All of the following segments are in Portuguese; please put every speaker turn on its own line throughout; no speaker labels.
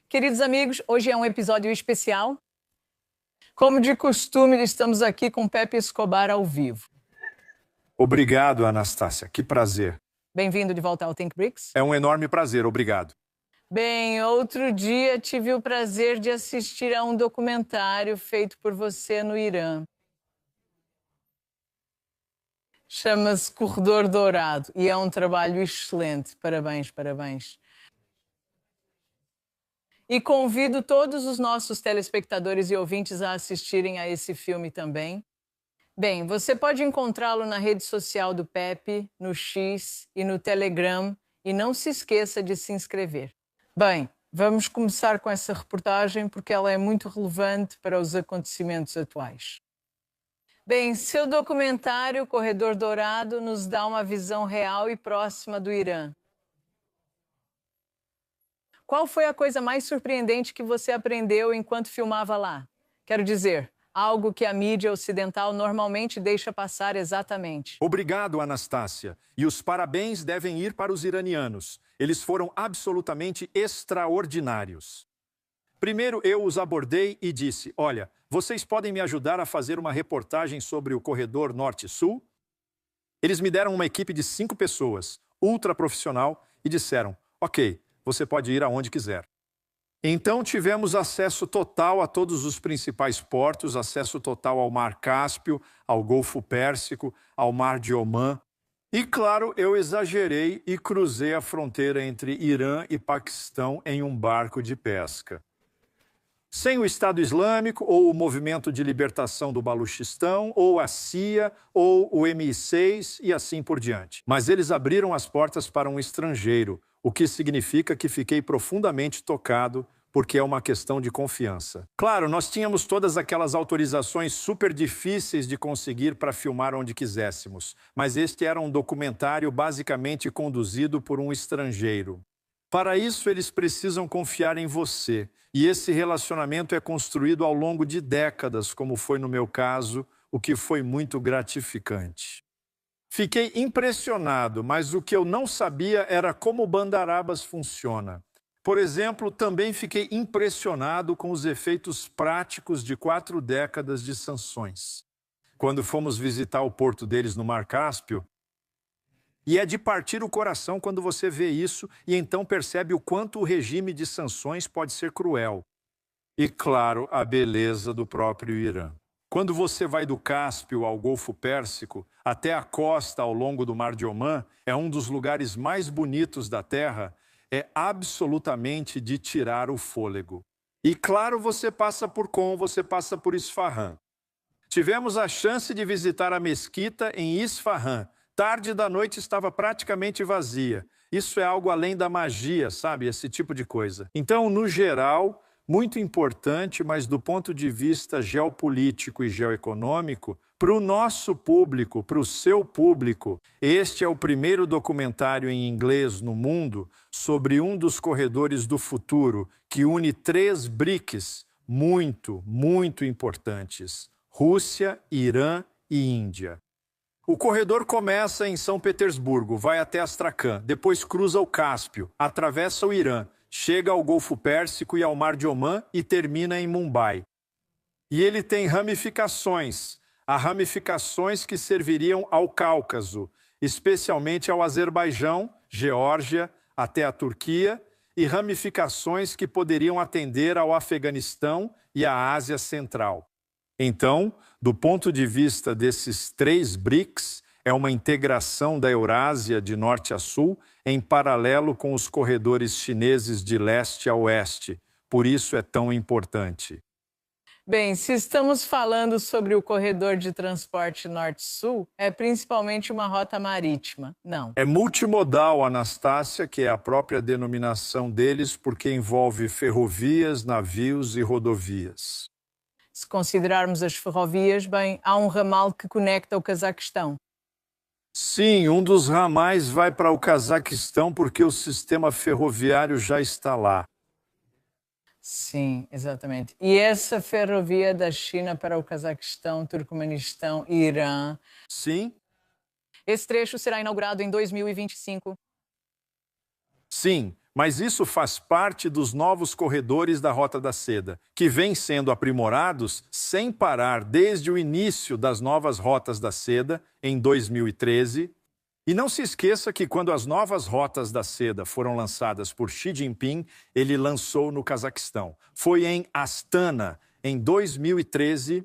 Queridos amigos, hoje é um episódio especial. Como de costume, estamos aqui com Pepe Escobar ao vivo.
Obrigado, Anastácia. Que prazer.
Bem-vindo de volta ao Think Bricks.
É um enorme prazer, obrigado.
Bem, outro dia tive o prazer de assistir a um documentário feito por você no Irã. Chama-se Corredor Dourado e é um trabalho excelente. Parabéns, parabéns. E convido todos os nossos telespectadores e ouvintes a assistirem a esse filme também. Bem, você pode encontrá-lo na rede social do Pepe, no X e no Telegram, e não se esqueça de se inscrever. Bem, vamos começar com essa reportagem porque ela é muito relevante para os acontecimentos atuais. Bem, seu documentário Corredor Dourado nos dá uma visão real e próxima do Irã. Qual foi a coisa mais surpreendente que você aprendeu enquanto filmava lá? Quero dizer, algo que a mídia ocidental normalmente deixa passar exatamente.
Obrigado, Anastácia. E os parabéns devem ir para os iranianos. Eles foram absolutamente extraordinários. Primeiro, eu os abordei e disse, olha, vocês podem me ajudar a fazer uma reportagem sobre o corredor norte-sul? Eles me deram uma equipe de 5 pessoas, ultra profissional, e disseram, ok, você pode ir aonde quiser. Então tivemos acesso total a todos os principais portos, acesso total ao Mar Cáspio, ao Golfo Pérsico, ao Mar de Omã. E claro, eu exagerei e cruzei a fronteira entre Irã e Paquistão em um barco de pesca. Sem o Estado Islâmico, ou o Movimento de Libertação do Baluchistão, ou a CIA, ou o MI6 e assim por diante. Mas eles abriram as portas para um estrangeiro, o que significa que fiquei profundamente tocado, porque é uma questão de confiança. Claro, nós tínhamos todas aquelas autorizações super difíceis de conseguir para filmar onde quiséssemos, mas este era um documentário basicamente conduzido por um estrangeiro. Para isso, eles precisam confiar em você, e esse relacionamento é construído ao longo de décadas, como foi no meu caso, o que foi muito gratificante. Fiquei impressionado, mas o que eu não sabia era como o Bandarabas funciona. Por exemplo, também fiquei impressionado com os efeitos práticos de 4 décadas de sanções. Quando fomos visitar o porto deles no Mar Cáspio, e é de partir o coração quando você vê isso e então percebe o quanto o regime de sanções pode ser cruel. E, claro, a beleza do próprio Irã. Quando você vai do Cáspio ao Golfo Pérsico, até a costa ao longo do Mar de Omã, é um dos lugares mais bonitos da Terra, é absolutamente de tirar o fôlego. E, claro, você passa por Qom, você passa por Isfahan. Tivemos a chance de visitar a mesquita em Isfahan. Tarde da noite estava praticamente vazia. Isso é algo além da magia, sabe? Esse tipo de coisa. Então, no geral, muito importante, mas do ponto de vista geopolítico e geoeconômico, para o nosso público, para o seu público, este é o primeiro documentário em inglês no mundo sobre um dos corredores do futuro que une 3 BRICS muito, muito importantes: Rússia, Irã e Índia. O corredor começa em São Petersburgo, vai até Astracan, depois cruza o Cáspio, atravessa o Irã, chega ao Golfo Pérsico e ao Mar de Omã e termina em Mumbai. E ele tem ramificações, há ramificações que serviriam ao Cáucaso, especialmente ao Azerbaijão, Geórgia, até a Turquia, e ramificações que poderiam atender ao Afeganistão e à Ásia Central. Então, do ponto de vista desses 3 BRICS, é uma integração da Eurásia de norte a sul em paralelo com os corredores chineses de leste a oeste. Por isso é tão importante.
Bem, se estamos falando sobre o corredor de transporte norte-sul, é principalmente uma rota marítima, não?
É multimodal, Anastácia, que é a própria denominação deles, porque envolve ferrovias, navios e rodovias.
Se considerarmos as ferrovias, bem, há um ramal que conecta o Cazaquistão.
Sim, um dos ramais vai para o Cazaquistão porque o sistema ferroviário já está lá.
Sim, exatamente. E essa ferrovia da China para o Cazaquistão, Turcomenistão e Irã?
Sim.
Esse trecho será inaugurado em 2025.
Sim, Mas isso faz parte dos novos corredores da Rota da Seda, que vêm sendo aprimorados sem parar desde o início das novas Rotas da Seda, em 2013. E não se esqueça que quando as novas Rotas da Seda foram lançadas por Xi Jinping, ele lançou no Cazaquistão. Foi em Astana, em 2013,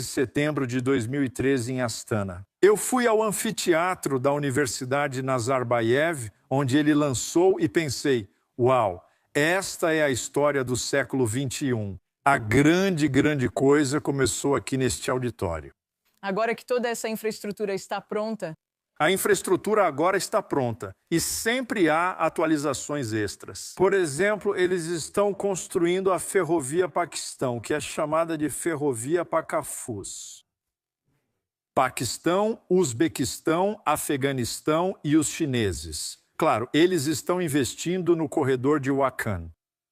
setembro de 2013, em Astana. Eu fui ao anfiteatro da Universidade Nazarbayev, onde ele lançou, e pensei, uau, esta é a história do século XXI. A grande coisa começou aqui neste auditório.
Agora que toda essa infraestrutura está pronta,
a infraestrutura agora está pronta e sempre há atualizações extras. Por exemplo, eles estão construindo a Ferrovia Paquistão, que é chamada de Ferrovia Pacafuz. Paquistão, Uzbequistão, Afeganistão e os chineses. Claro, eles estão investindo no corredor de Wakhan.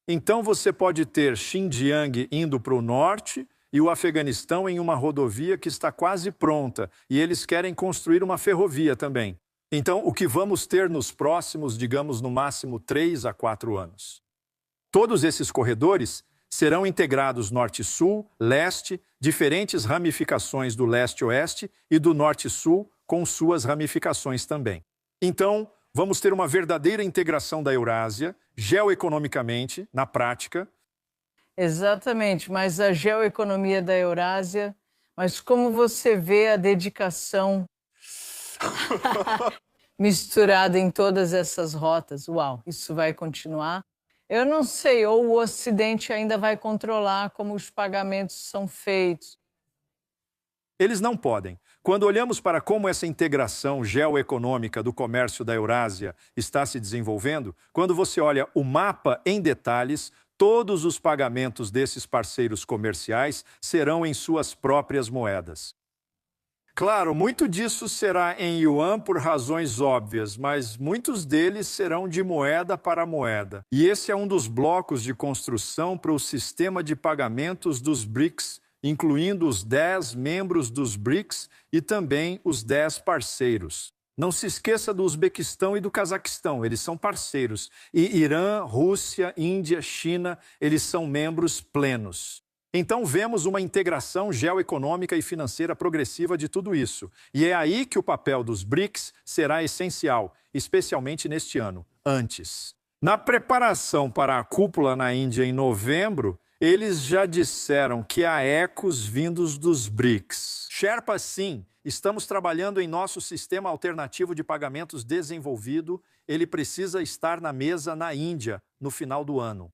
Então você pode ter Xinjiang indo para o norte e o Afeganistão em uma rodovia que está quase pronta, e eles querem construir uma ferrovia também. Então, o que vamos ter nos próximos, digamos, no máximo 3 a 4 anos? Todos esses corredores serão integrados norte-sul, leste, diferentes ramificações do leste-oeste e do norte-sul, com suas ramificações também. Então, vamos ter uma verdadeira integração da Eurásia, geoeconomicamente, na prática.
Exatamente, mas a geoeconomia da Eurásia, mas como você vê a dedicação misturada em todas essas rotas? Uau, isso vai continuar? Eu não sei, ou o Ocidente ainda vai controlar como os pagamentos são feitos.
Eles não podem. Quando olhamos para como essa integração geoeconômica do comércio da Eurásia está se desenvolvendo, quando você olha o mapa em detalhes, todos os pagamentos desses parceiros comerciais serão em suas próprias moedas. Claro, muito disso será em yuan por razões óbvias, mas muitos deles serão de moeda para moeda. E esse é um dos blocos de construção para o sistema de pagamentos dos BRICS, incluindo os 10 membros dos BRICS e também os 10 parceiros. Não se esqueça do Uzbequistão e do Cazaquistão, eles são parceiros. E Irã, Rússia, Índia, China, eles são membros plenos. Então vemos uma integração geoeconômica e financeira progressiva de tudo isso. E é aí que o papel dos BRICS será essencial, especialmente neste ano, antes. Na preparação para a cúpula na Índia em novembro, eles já disseram que há ecos vindos dos BRICS. Sherpa, sim. Estamos trabalhando em nosso sistema alternativo de pagamentos desenvolvido. Ele precisa estar na mesa na Índia no final do ano.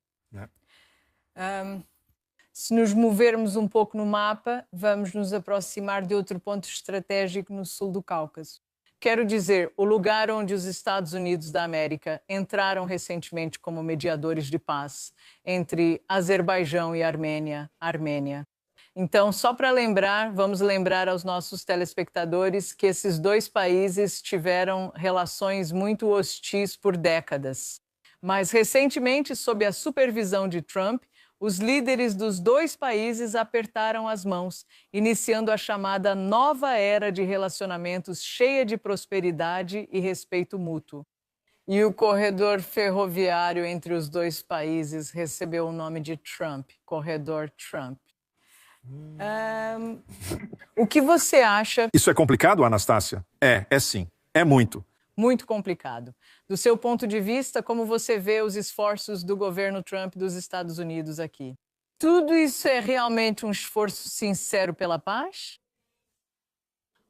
Se nos movermos um pouco no mapa, vamos nos aproximar de outro ponto estratégico no sul do Cáucaso. Quero dizer, o lugar onde os Estados Unidos da América entraram recentemente como mediadores de paz entre Azerbaijão e Armênia. Então, só para lembrar, vamos lembrar aos nossos telespectadores que esses dois países tiveram relações muito hostis por décadas. Mas, recentemente, sob a supervisão de Trump, os líderes dos dois países apertaram as mãos, iniciando a chamada nova era de relacionamentos cheia de prosperidade e respeito mútuo. E o corredor ferroviário entre os dois países recebeu o nome de Trump, Corredor Trump. O que você acha?
Isso é complicado, Anastácia? É sim. É muito.
Muito complicado. Do seu ponto de vista, como você vê os esforços do governo Trump dos Estados Unidos aqui? Tudo isso é realmente um esforço sincero pela paz?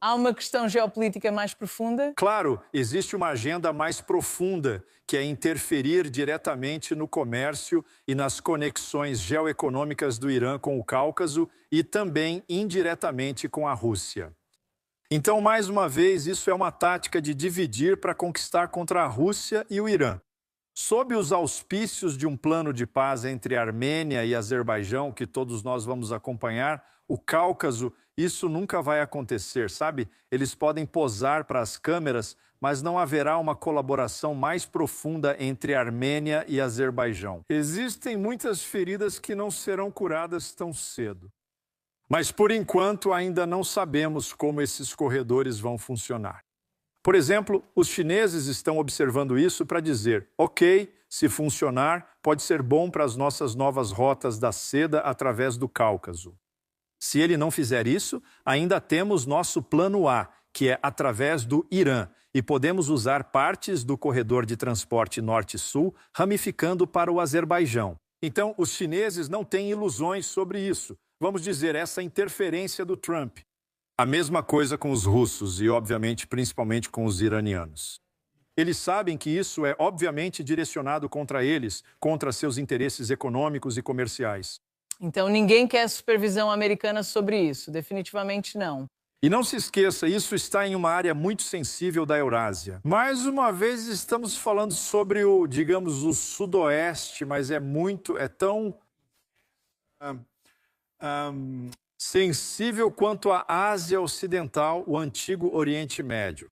Há uma questão geopolítica mais profunda?
Claro, existe uma agenda mais profunda, que é interferir diretamente no comércio e nas conexões geoeconômicas do Irã com o Cáucaso e também indiretamente com a Rússia. Então, mais uma vez, isso é uma tática de dividir para conquistar contra a Rússia e o Irã. Sob os auspícios de um plano de paz entre Armênia e Azerbaijão, que todos nós vamos acompanhar, o Cáucaso, isso nunca vai acontecer, sabe? Eles podem posar para as câmeras, mas não haverá uma colaboração mais profunda entre Armênia e Azerbaijão. Existem muitas feridas que não serão curadas tão cedo. Mas, por enquanto, ainda não sabemos como esses corredores vão funcionar. Por exemplo, os chineses estão observando isso para dizer, ok, se funcionar, pode ser bom para as nossas novas rotas da seda através do Cáucaso. Se ele não fizer isso, ainda temos nosso plano A, que é através do Irã, e podemos usar partes do corredor de transporte norte-sul, ramificando para o Azerbaijão. Então, os chineses não têm ilusões sobre isso. Vamos dizer, essa interferência do Trump. A mesma coisa com os russos e, obviamente, principalmente com os iranianos. Eles sabem que isso é, obviamente, direcionado contra eles, contra seus interesses econômicos e comerciais.
Então, ninguém quer supervisão americana sobre isso, definitivamente não.
E não se esqueça, isso está em uma área muito sensível da Eurásia. Mais uma vez, estamos falando sobre o, digamos, o sudoeste, mas é tão sensível quanto a Ásia Ocidental, o antigo Oriente Médio.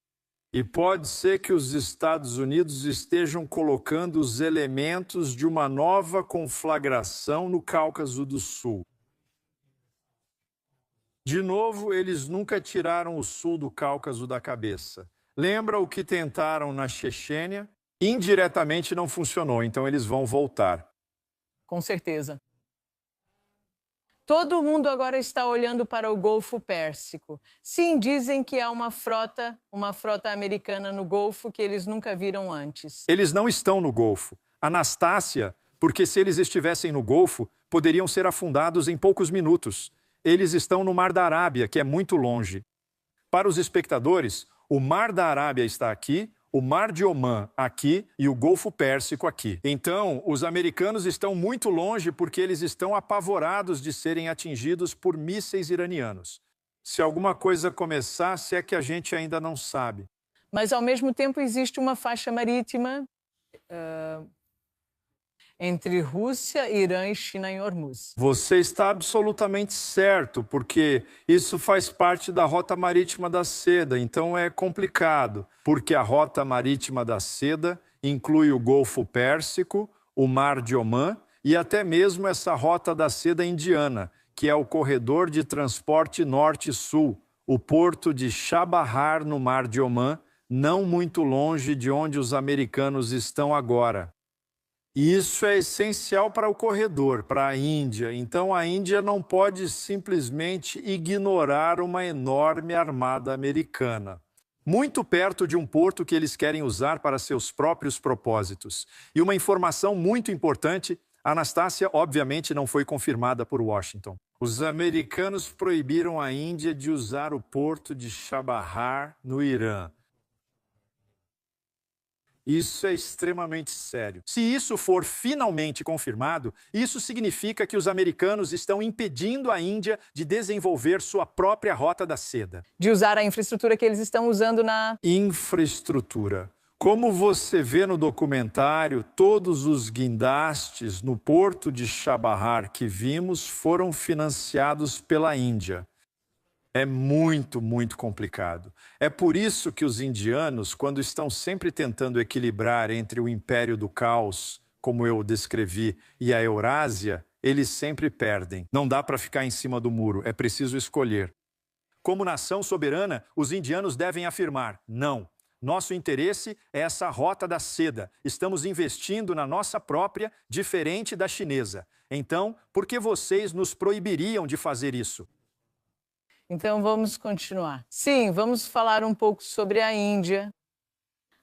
E pode ser que os Estados Unidos estejam colocando os elementos de uma nova conflagração no Cáucaso do Sul. De novo, eles nunca tiraram o sul do Cáucaso da cabeça. Lembra o que tentaram na Chechênia? Indiretamente não funcionou, então eles vão voltar.
Com certeza. Todo mundo agora está olhando para o Golfo Pérsico. Sim, dizem que há uma frota americana no Golfo que eles nunca viram antes.
Eles não estão no Golfo. Anastácia, porque se eles estivessem no Golfo, poderiam ser afundados em poucos minutos. Eles estão no Mar da Arábia, que é muito longe. Para os espectadores, o Mar da Arábia está aqui, o Mar de Omã aqui e o Golfo Pérsico aqui. Então, os americanos estão muito longe porque eles estão apavorados de serem atingidos por mísseis iranianos. Se alguma coisa começar, se é que a gente ainda não sabe.
Mas, ao mesmo tempo, existe uma faixa marítima entre Rússia, Irã e China em Hormuz.
Você está absolutamente certo, porque isso faz parte da Rota Marítima da Seda, então é complicado, porque a Rota Marítima da Seda inclui o Golfo Pérsico, o Mar de Omã e até mesmo essa Rota da Seda Indiana, que é o corredor de transporte norte-sul, o porto de Chabahar, no Mar de Omã, não muito longe de onde os americanos estão agora. E isso é essencial para o corredor, para a Índia. Então, a Índia não pode simplesmente ignorar uma enorme armada americana. Muito perto de um porto que eles querem usar para seus próprios propósitos. E uma informação muito importante, Anastácia obviamente não foi confirmada por Washington. Os americanos proibiram a Índia de usar o porto de Chabahar no Irã. Isso é extremamente sério. Se isso for finalmente confirmado, isso significa que os americanos estão impedindo a Índia de desenvolver sua própria Rota da Seda.
De usar a infraestrutura que eles estão usando na...
Infraestrutura. Como você vê no documentário, todos os guindastes no porto de Chabahar que vimos foram financiados pela Índia. É muito, muito complicado. É por isso que os indianos, quando estão sempre tentando equilibrar entre o império do caos, como eu descrevi, e a Eurásia, eles sempre perdem. Não dá para ficar em cima do muro, é preciso escolher. Como nação soberana, os indianos devem afirmar: não, nosso interesse é essa Rota da Seda. Estamos investindo na nossa própria, diferente da chinesa. Então, por que vocês nos proibiriam de fazer isso?
Então, vamos continuar. Sim, vamos falar um pouco sobre a Índia.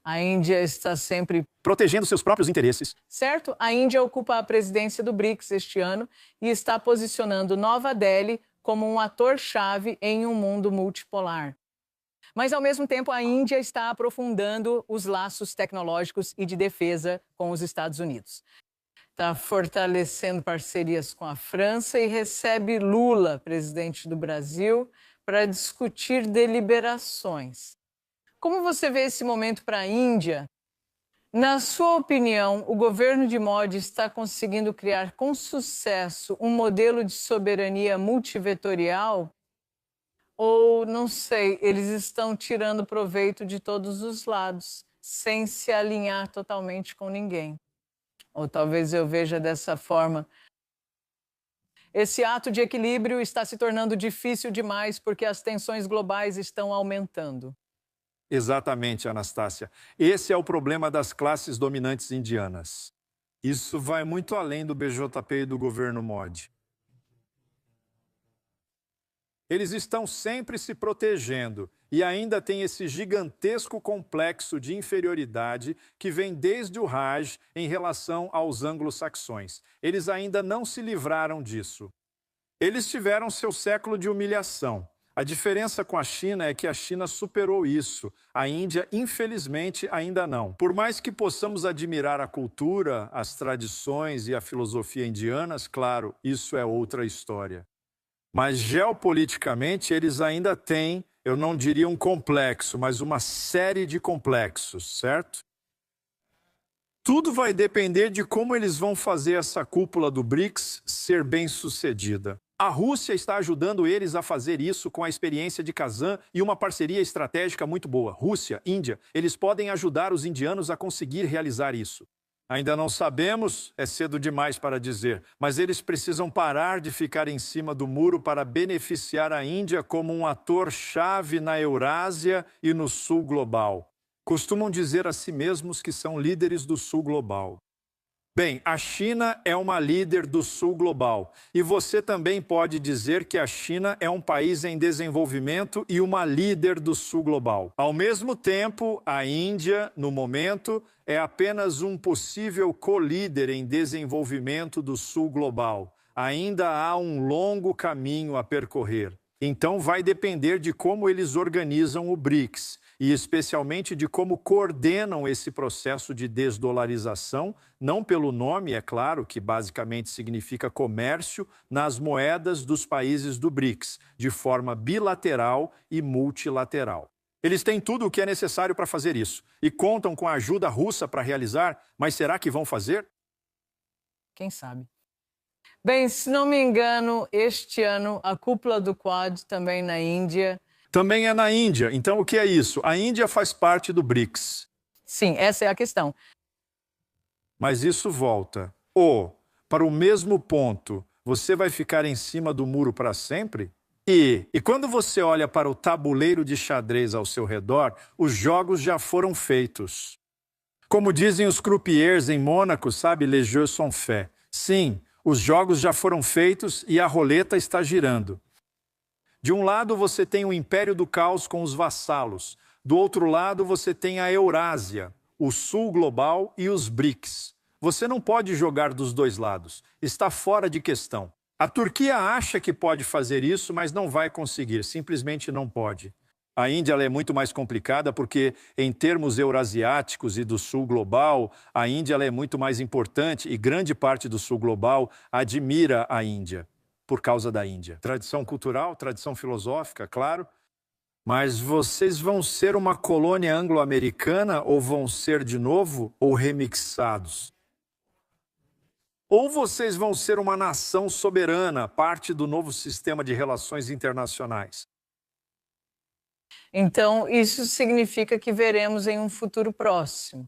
A Índia está sempre
protegendo seus próprios interesses.
Certo? A Índia ocupa a presidência do BRICS este ano e está posicionando Nova Delhi como um ator-chave em um mundo multipolar. Mas, ao mesmo tempo, a Índia está aprofundando os laços tecnológicos e de defesa com os Estados Unidos. Está fortalecendo parcerias com a França e recebe Lula, presidente do Brasil, para discutir deliberações. Como você vê esse momento para a Índia? Na sua opinião, o governo de Modi está conseguindo criar com sucesso um modelo de soberania multivetorial? Ou, não sei, eles estão tirando proveito de todos os lados, sem se alinhar totalmente com ninguém? Ou talvez eu veja dessa forma. Esse ato de equilíbrio está se tornando difícil demais porque as tensões globais estão aumentando.
Exatamente, Anastácia. Esse é o problema das classes dominantes indianas. Isso vai muito além do BJP e do governo Modi. Eles estão sempre se protegendo e ainda tem esse gigantesco complexo de inferioridade que vem desde o Raj em relação aos anglo-saxões. Eles ainda não se livraram disso. Eles tiveram seu século de humilhação. A diferença com a China é que a China superou isso. A Índia, infelizmente, ainda não. Por mais que possamos admirar a cultura, as tradições e a filosofia indianas, claro, isso é outra história. Mas geopoliticamente eles ainda têm, eu não diria um complexo, mas uma série de complexos, certo? Tudo vai depender de como eles vão fazer essa cúpula do BRICS ser bem-sucedida. A Rússia está ajudando eles a fazer isso com a experiência de Kazan e uma parceria estratégica muito boa. Rússia, Índia, eles podem ajudar os indianos a conseguir realizar isso. Ainda não sabemos, é cedo demais para dizer, mas eles precisam parar de ficar em cima do muro para beneficiar a Índia como um ator-chave na Eurásia e no Sul global. Costumam dizer a si mesmos que são líderes do Sul global. Bem, a China é uma líder do Sul global e você também pode dizer que a China é um país em desenvolvimento e uma líder do Sul global. Ao mesmo tempo, a Índia, no momento, é apenas um possível co-líder em desenvolvimento do Sul global. Ainda há um longo caminho a percorrer. Então vai depender de como eles organizam o BRICS e especialmente de como coordenam esse processo de desdolarização, não pelo nome, é claro, que basicamente significa comércio, nas moedas dos países do BRICS, de forma bilateral e multilateral. Eles têm tudo o que é necessário para fazer isso e contam com a ajuda russa para realizar, mas será que vão fazer?
Quem sabe? Bem, se não me engano, este ano a cúpula do Quad também na Índia.
Também é na Índia. Então, o que é isso? A Índia faz parte do BRICS.
Sim, essa é a questão.
Mas isso volta. Ou, para o mesmo ponto, você vai ficar em cima do muro para sempre? E quando você olha para o tabuleiro de xadrez ao seu redor, os jogos já foram feitos. Como dizem os croupiers em Mônaco, sabe, les jeux sont faits. Sim, os jogos já foram feitos e a roleta está girando. De um lado você tem o Império do Caos com os vassalos. Do outro lado você tem a Eurásia, o Sul global e os BRICS. Você não pode jogar dos dois lados. Está fora de questão. A Turquia acha que pode fazer isso, mas não vai conseguir. Simplesmente não pode. A Índia ela é muito mais complicada porque, em termos eurasiáticos e do Sul global, a Índia ela é muito mais importante e grande parte do Sul global admira a Índia, por causa da Índia. Tradição cultural, tradição filosófica, claro. Mas vocês vão ser uma colônia anglo-americana ou vão ser de novo ou remixados? Ou vocês vão ser uma nação soberana, parte do novo sistema de relações internacionais?
Então, isso significa que veremos em um futuro próximo.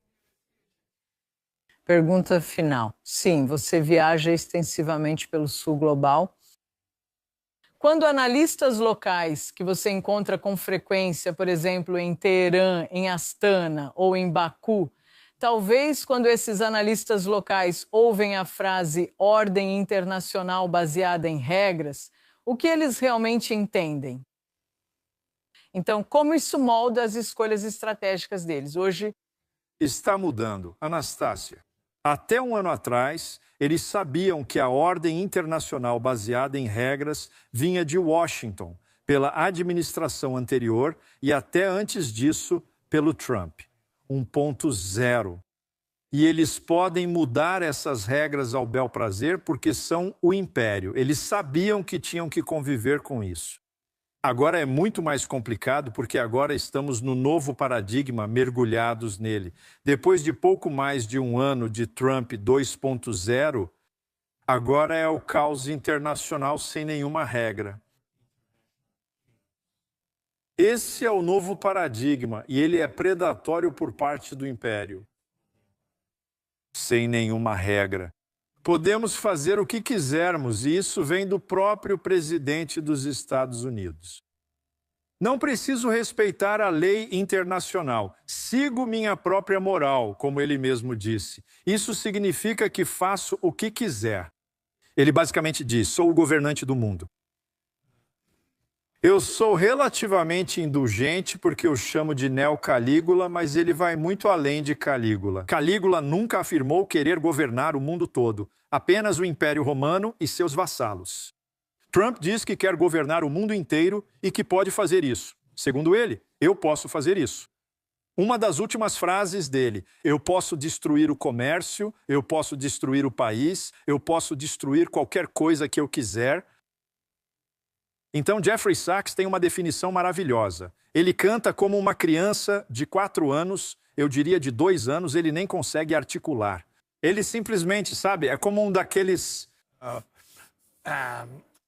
Pergunta final. Sim, você viaja extensivamente pelo Sul global. Quando analistas locais que você encontra com frequência, por exemplo, em Teherã, em Astana ou em Baku, talvez quando esses analistas locais ouvem a frase ordem internacional baseada em regras, o que eles realmente entendem? Então, como isso molda as escolhas estratégicas deles? Hoje
está mudando. Anastácia, até um ano atrás, eles sabiam que a ordem internacional baseada em regras vinha de Washington, pela administração anterior e até antes disso, pelo Trump. 1.0. E eles podem mudar essas regras ao bel prazer porque são o império. Eles sabiam que tinham que conviver com isso. Agora é muito mais complicado porque agora estamos no novo paradigma, mergulhados nele. Depois de pouco mais de um ano de Trump 2.0, agora é o caos internacional sem nenhuma regra. Esse é o novo paradigma e ele é predatório por parte do império. Sem nenhuma regra. Podemos fazer o que quisermos, e isso vem do próprio presidente dos Estados Unidos. Não preciso respeitar a lei internacional. Sigo minha própria moral, como ele mesmo disse. Isso significa que faço o que quiser. Ele basicamente diz: sou o governante do mundo. Eu sou relativamente indulgente porque eu chamo de Neo-Calígula, mas ele vai muito além de Calígula. Calígula nunca afirmou querer governar o mundo todo, apenas o Império Romano e seus vassalos. Trump diz que quer governar o mundo inteiro e que pode fazer isso. Segundo ele, eu posso fazer isso. Uma das últimas frases dele: eu posso destruir o comércio, eu posso destruir o país, eu posso destruir qualquer coisa que eu quiser. Então, Jeffrey Sachs tem uma definição maravilhosa. Ele canta como uma criança de 4 anos, eu diria de 2 anos, ele nem consegue articular. Ele simplesmente, sabe, é como um daqueles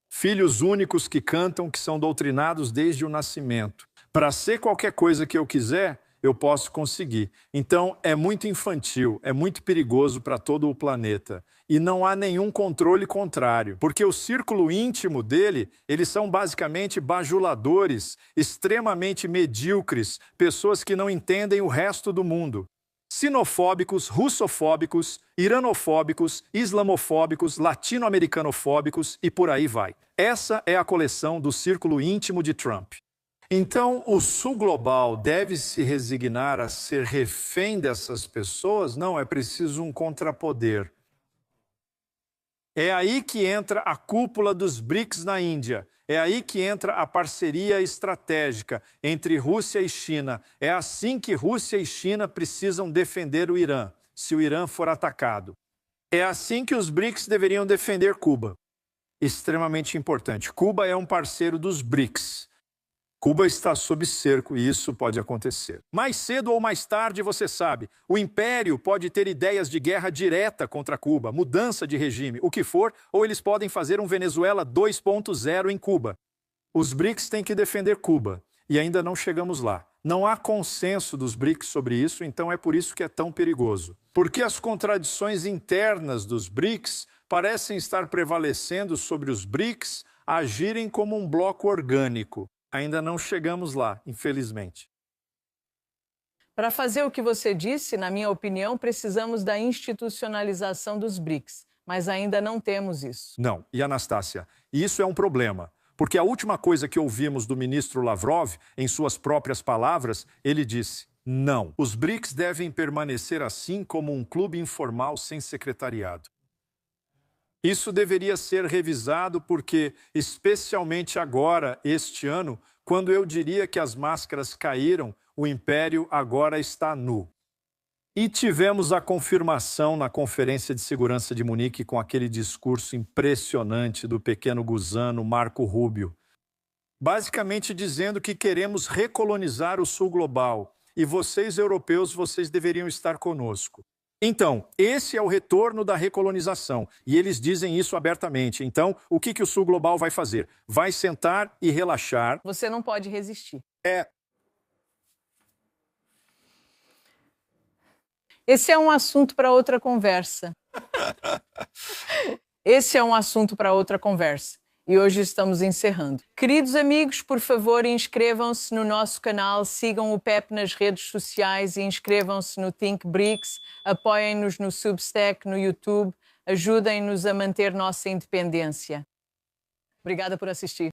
filhos únicos que cantam, que são doutrinados desde o nascimento. Para ser qualquer coisa que eu quiser, eu posso conseguir. Então, é muito infantil, é muito perigoso para todo o planeta. E não há nenhum controle contrário, porque o círculo íntimo dele, eles são basicamente bajuladores, extremamente medíocres, pessoas que não entendem o resto do mundo. Sinofóbicos, russofóbicos, iranofóbicos, islamofóbicos, latino-americanofóbicos e por aí vai. Essa é a coleção do círculo íntimo de Trump. Então, o Sul Global deve se resignar a ser refém dessas pessoas? Não, é preciso um contrapoder. É aí que entra a cúpula dos BRICS na Índia. É aí que entra a parceria estratégica entre Rússia e China. É assim que Rússia e China precisam defender o Irã, se o Irã for atacado. É assim que os BRICS deveriam defender Cuba. Extremamente importante. Cuba é um parceiro dos BRICS. Cuba está sob cerco e isso pode acontecer. Mais cedo ou mais tarde, você sabe, o Império pode ter ideias de guerra direta contra Cuba, mudança de regime, o que for, ou eles podem fazer um Venezuela 2.0 em Cuba. Os BRICS têm que defender Cuba e ainda não chegamos lá. Não há consenso dos BRICS sobre isso, então é por isso que é tão perigoso. Porque as contradições internas dos BRICS parecem estar prevalecendo sobre os BRICS agirem como um bloco orgânico. Ainda não chegamos lá, infelizmente.
Para fazer o que você disse, na minha opinião, precisamos da institucionalização dos BRICS, mas ainda não temos isso.
Não, e Anastácia, isso é um problema, porque a última coisa que ouvimos do ministro Lavrov, em suas próprias palavras, ele disse: não, os BRICS devem permanecer assim como um clube informal sem secretariado. Isso deveria ser revisado porque, especialmente agora, este ano, quando eu diria que as máscaras caíram, o Império agora está nu. E tivemos a confirmação na Conferência de Segurança de Munique com aquele discurso impressionante do pequeno gusano Marco Rubio, basicamente dizendo que queremos recolonizar o Sul Global e vocês, europeus, vocês deveriam estar conosco. Então, esse é o retorno da recolonização, e eles dizem isso abertamente. Então, o que o Sul Global vai fazer? Vai sentar e relaxar.
Você não pode resistir. Esse é um assunto para outra conversa. Esse é um assunto para outra conversa. E hoje estamos encerrando. Queridos amigos, por favor, inscrevam-se no nosso canal, sigam o PEP nas redes sociais e inscrevam-se no Think BRICS, apoiem-nos no Substack, no YouTube, ajudem-nos a manter nossa independência. Obrigada por assistir.